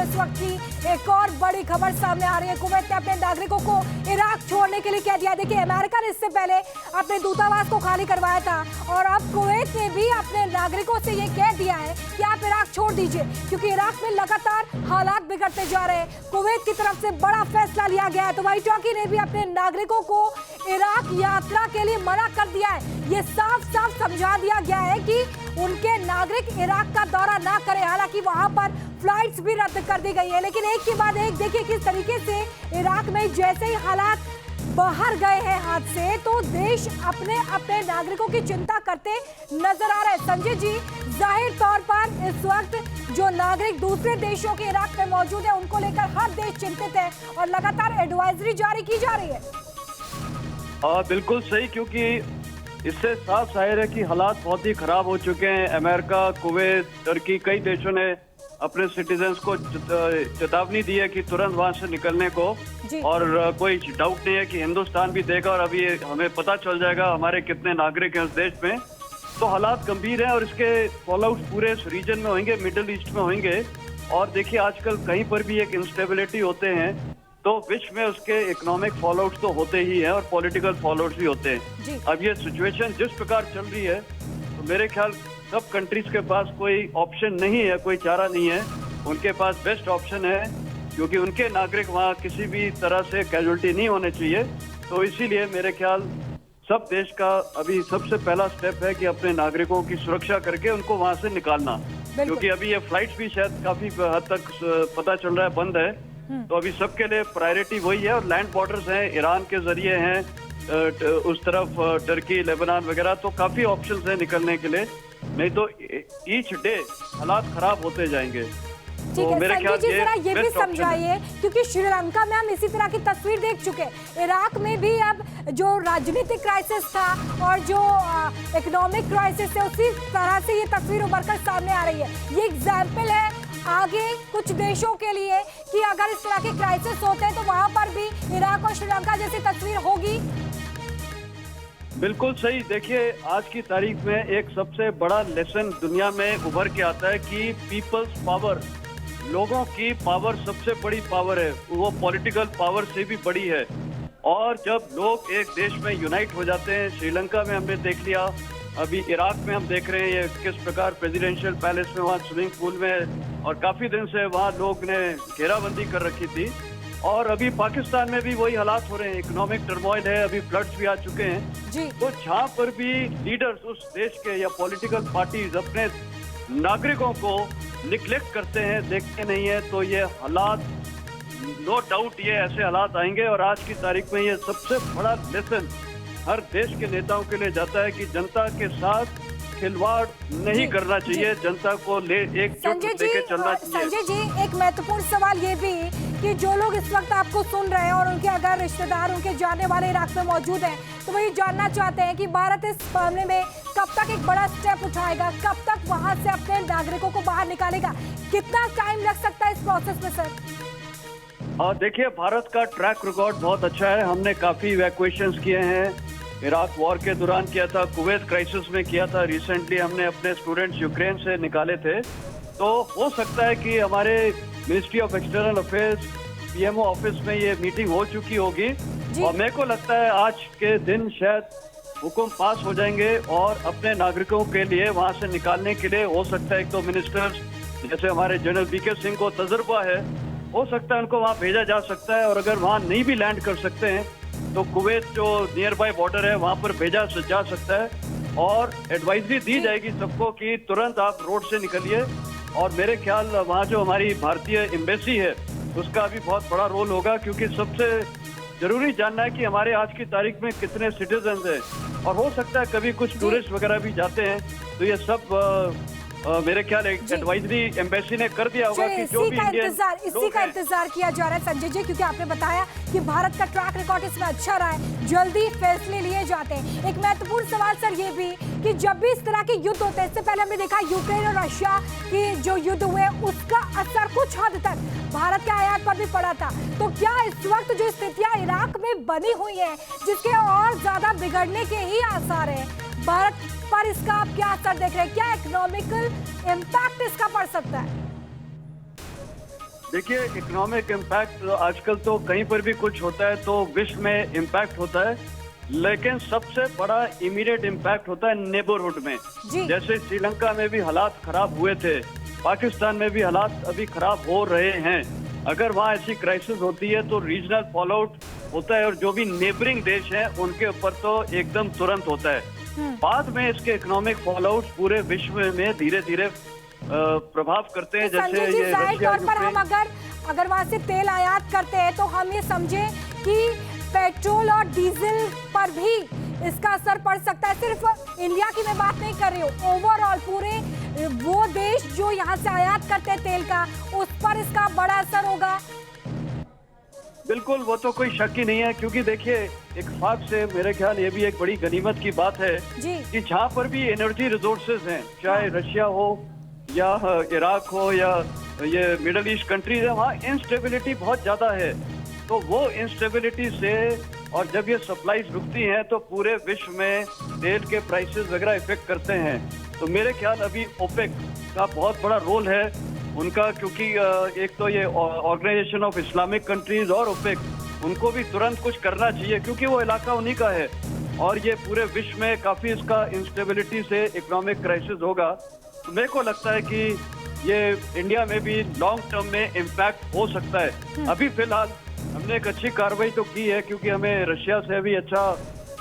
इस वक्त की एक और बड़ी खबर सामने आ रही है। कुवैत ने अपने नागरिकों को इराक छोड़ने के लिए कह दिया। देखिए, अमेरिका ने इससे पहले अपने दूतावास को खाली करवाया था और अब कुवैत ने भी अपने नागरिकों से ये कह दिया है कि आप इराक छोड़ दीजिए, क्योंकि इराक में लगातार हालात बिगड़ते जा रहे हैं। कुवैत की तरफ से बड़ा फैसला लिया गया है। तो व्हाइट टॉकी ने भी अपने नागरिकों को इराक यात्रा के लिए मना कर दिया है। ये साफ साफ समझा दिया गया है कि उनके नागरिक इराक का दौरा ना करें। हालांकि वहां पर फ्लाइट्स भी रद्द कर दी गई है, लेकिन एक के बाद एक देखिए किस तरीके से इराक में जैसे ही हालात बाहर गए हैं हाथ से, तो देश अपने अपने नागरिकों की चिंता करते नजर आ रहे हैं। संजय जी, जाहिर तौर पर इस वक्त जो नागरिक दूसरे देशों के इराक में मौजूद है, उनको लेकर हर देश चिंतित है और लगातार एडवाइजरी जारी की जा रही है। बिल्कुल सही, क्योंकि इससे साफ जाहिर है कि हालात बहुत ही खराब हो चुके हैं। अमेरिका, कुवैत, तुर्की, कई देशों ने अपने सिटीजन्स को चेतावनी दी है कि तुरंत वहां से निकलने को, और कोई डाउट नहीं है कि हिंदुस्तान भी देगा और अभी हमें पता चल जाएगा हमारे कितने नागरिक हैं उस देश में। तो हालात गंभीर हैं और इसके फॉलोआउट पूरे इस रीजन में होंगे, मिडिल ईस्ट में होंगे। और देखिए, आजकल कहीं पर भी एक इंस्टेबिलिटी होते हैं तो विश्व में उसके इकोनॉमिक फॉलोआउट्स तो होते ही हैं और पॉलिटिकल फॉलोआउट्स भी होते हैं। अब ये सिचुएशन जिस प्रकार चल रही है, तो मेरे ख्याल सब कंट्रीज के पास कोई ऑप्शन नहीं है, कोई चारा नहीं है। उनके पास बेस्ट ऑप्शन है, क्योंकि उनके नागरिक वहाँ किसी भी तरह से कैजुअल्टी नहीं होने चाहिए। तो इसीलिए मेरे ख्याल सब देश का अभी सबसे पहला स्टेप है कि अपने नागरिकों की सुरक्षा करके उनको वहाँ से निकालना, क्योंकि अभी ये फ्लाइट भी शायद काफी हद तक पता चल रहा है बंद है। तो अभी सबके लिए प्रायोरिटी वही है। और लैंड बॉर्डर्स हैं, ईरान के जरिए हैं, उस तरफ टर्की, लेबनान वगैरह, तो काफी ऑप्शंस हैं निकलने के लिए। नहीं तो ईच डे हालात खराब होते जाएंगे। ठीक है, संजय जी जरा ये भी समझाइए, क्योंकि श्रीलंका में हम इसी तरह की तस्वीर देख चुके हैं। इराक में भी अब जो राजनीतिक क्राइसिस था और जो इकोनॉमिक क्राइसिस है, उसी तरह से ये तस्वीर उभर कर सामने आ रही है। ये एग्जाम्पल है आगे कुछ देशों के लिए कि अगर इस तरह के क्राइसिस होते हैं तो वहां पर भी इराक और श्रीलंका जैसी तस्वीर होगी। बिल्कुल सही। देखिए, आज की तारीख में एक सबसे बड़ा लेसन दुनिया में उभर के आता है कि पीपल्स पावर, लोगों की पावर सबसे बड़ी पावर है, वो पॉलिटिकल पावर से भी बड़ी है। और जब लोग एक देश में यूनाइट हो जाते हैं, श्रीलंका में हमने देख लिया, अभी इराक में हम देख रहे हैं ये किस प्रकार प्रेसिडेंशियल पैलेस में, वहाँ स्विमिंग पूल में, और काफी दिन से वहाँ लोग ने घेराबंदी कर रखी थी। और अभी पाकिस्तान में भी वही हालात हो रहे हैं, इकोनॉमिक टर्मोइल है, अभी फ्लड्स भी आ चुके हैं जी। तो जहाँ पर भी लीडर्स उस देश के या पॉलिटिकल पार्टीज अपने नागरिकों को निग्लेक्ट करते हैं, देखते नहीं है, तो ये हालात नो डाउट ये ऐसे हालात आएंगे। और आज की तारीख में ये सबसे बड़ा लेसन हर देश के नेताओं के लिए जाता है कि जनता के साथ खिलवाड़ नहीं करना चाहिए, जनता को एकजुट लेके चलना चाहिए। संजय जी, एक महत्वपूर्ण सवाल ये भी कि जो लोग इस वक्त आपको सुन रहे हैं और उनके अगर रिश्तेदार, उनके जानने वाले इराक में मौजूद हैं, तो वही जानना चाहते हैं कि भारत इस मामले में कब तक एक बड़ा स्टेप उठाएगा, कब तक वहां से अपने नागरिकों को बाहर निकालेगा, कितना टाइम लग सकता है इस प्रोसेस में सर? और देखिए, भारत का ट्रैक रिकॉर्ड बहुत अच्छा है। हमने काफी इवैक्यूएशंस किए हैं, इराक वॉर के दौरान किया था, कुवैत क्राइसिस में किया था, रिसेंटली हमने अपने स्टूडेंट्स यूक्रेन से निकाले थे। तो हो सकता है कि हमारे ministry of external affairs, PMO office में ये मीटिंग हो चुकी होगी, और मेरे को लगता है आज के दिन शायद हुक्म पास हो जाएंगे और अपने नागरिकों के लिए वहां से निकालने के लिए हो सकता है एक तो मिनिस्टर्स जैसे हमारे जनरल बीके सिंह को तजुर्बा है, हो सकता है उनको वहां भेजा जा सकता है। और अगर वहां नहीं भी लैंड कर सकते हैं तो कुवैत जो नियर बाय बॉर्डर है वहां पर भेजा जा सकता है, और एडवाइजरी दी जाएगी सबको कि तुरंत आप रोड से निकलिए। और मेरे ख्याल वहां जो हमारी भारतीय एम्बेसी है उसका भी बहुत बड़ा रोल होगा, क्योंकि सबसे जरूरी जानना है कि हमारे आज की तारीख में कितने सिटीजन हैं, और हो सकता है कभी कुछ टूरिस्ट वगैरह भी जाते हैं। तो ये सब मेरे ख्याल एक एडवाइजरी एम्बेसी ने कर दिया होगा कि जो भी इसी का इंतजार किया जा रहा है संजय जी, क्योंकि आपने बताया कि भारत का ट्रैक रिकॉर्ड इसमें अच्छा रहा है, जल्दी फैसले लिए जाते हैं। एक महत्वपूर्ण सवाल सर ये भी कि जब भी इस तरह के युद्ध होते हैं, इससे पहले हमने देखा यूक्रेन और रशिया की जो युद्ध हुए उसका असर कुछ हद तक भारत के आयात पर भी पड़ा था। तो क्या इस वक्त जो स्थितियां इराक में बनी हुई है, जिसके और ज्यादा बिगड़ने के ही आसार है, भारत पर इसका आप क्या असर देख रहे हैं? क्या इकोनॉमिकल इम्पैक्ट इसका पड़ सकता है? देखिए, इकोनॉमिक इम्पैक्ट आजकल तो कहीं पर भी कुछ होता है तो विश्व में इम्पैक्ट होता है, लेकिन सबसे बड़ा इमीडिएट इम्पैक्ट होता है नेबरहुड में। जी। जैसे श्रीलंका में भी हालात खराब हुए थे, पाकिस्तान में भी हालात अभी खराब हो रहे हैं। अगर वहाँ ऐसी क्राइसिस होती है तो रीजनल फॉलोआउट होता है और जो भी नेबरिंग देश हैं उनके ऊपर तो एकदम तुरंत होता है। बाद में इसके इकोनॉमिक फॉलोआउट पूरे विश्व में धीरे धीरे प्रभाव करते हैं। जैसे संजय जी, ये जाहिर रशिया, तौर पर हम अगर वहां से तेल आयात करते हैं तो हम ये समझे कि पेट्रोल और डीजल पर भी इसका असर पड़ सकता है। सिर्फ इंडिया की मैं बात नहीं कर रही हूँ, ओवरऑल पूरे वो देश जो यहाँ से आयात करते हैं तेल का, उस पर इसका बड़ा असर होगा। बिल्कुल, वो तो कोई शक ही नहीं है, क्योंकि देखिए एक फाक से मेरे ख्याल ये भी एक बड़ी गनीमत की बात है जी। कि जहाँ पर भी एनर्जी रिसोर्सेज हैं, चाहे रशिया हो या इराक हो या ये मिडल ईस्ट कंट्रीज है, वहाँ इंस्टेबिलिटी बहुत ज्यादा है। तो वो इंस्टेबिलिटी से और जब ये सप्लाईज रुकती हैं तो पूरे विश्व में तेल के प्राइसेस वगैरह इफेक्ट करते हैं। तो मेरे ख्याल अभी ओपेक का बहुत बड़ा रोल है उनका, क्योंकि एक तो ये ऑर्गेनाइजेशन ऑफ इस्लामिक कंट्रीज और ओपेक, उनको भी तुरंत कुछ करना चाहिए क्योंकि वो इलाका उन्हीं का है और ये पूरे विश्व में काफी इसका इंस्टेबिलिटी से इकोनॉमिक क्राइसिस होगा। तो मेरे को लगता है कि ये इंडिया में भी लॉन्ग टर्म में इम्पैक्ट हो सकता है। अभी फिलहाल हमने एक अच्छी कार्रवाई तो की है क्योंकि हमें रशिया से भी अच्छा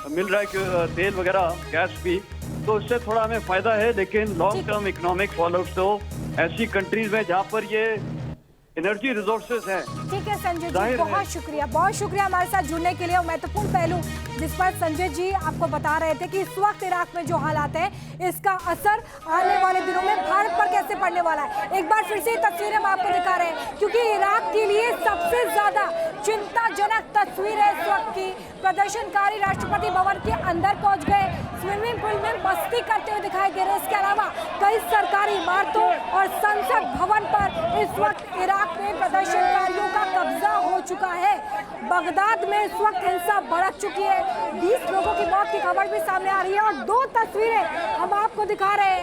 मिल रहा है कि तेल वगैरह, गैस भी, तो इससे थोड़ा हमें फायदा है। लेकिन लॉन्ग टर्म इकोनॉमिक फॉलोअप तो ऐसी कंट्रीज में जहाँ पर ये एनर्जी रिसोर्सेज हैं। ठीक है संजय जी, बहुत शुक्रिया हमारे साथ जुड़ने के लिए। और महत्वपूर्ण पहलू जिस पर संजय जी आपको बता रहे थे कि इस वक्त इराक में जो हालात है, इसका असर आने वाले दिनों में भारत पर कैसे पड़ने वाला है। एक बार फिर से तस्वीरें हम आपको दिखा रहे हैं क्योंकि इराक के लिए सबसे ज्यादा चिंताजनक तस्वीर है इस वक्त की। प्रदर्शनकारी राष्ट्रपति भवन के अंदर पहुंच गए, स्विमिंग पूल में मस्ती करते हुए दिखाई दे रहे हैं। इसके अलावा कई सरकारी इमारतों और संसद भवन पर इस वक्त इराक में प्रदर्शनकारियों का कब्जा हो चुका है। बगदाद में इस वक्त हिंसा भड़क चुकी है, 20 लोगों की मौत की खबर भी सामने आ रही है और 2 तस्वीरें हम आपको दिखा रहे हैं।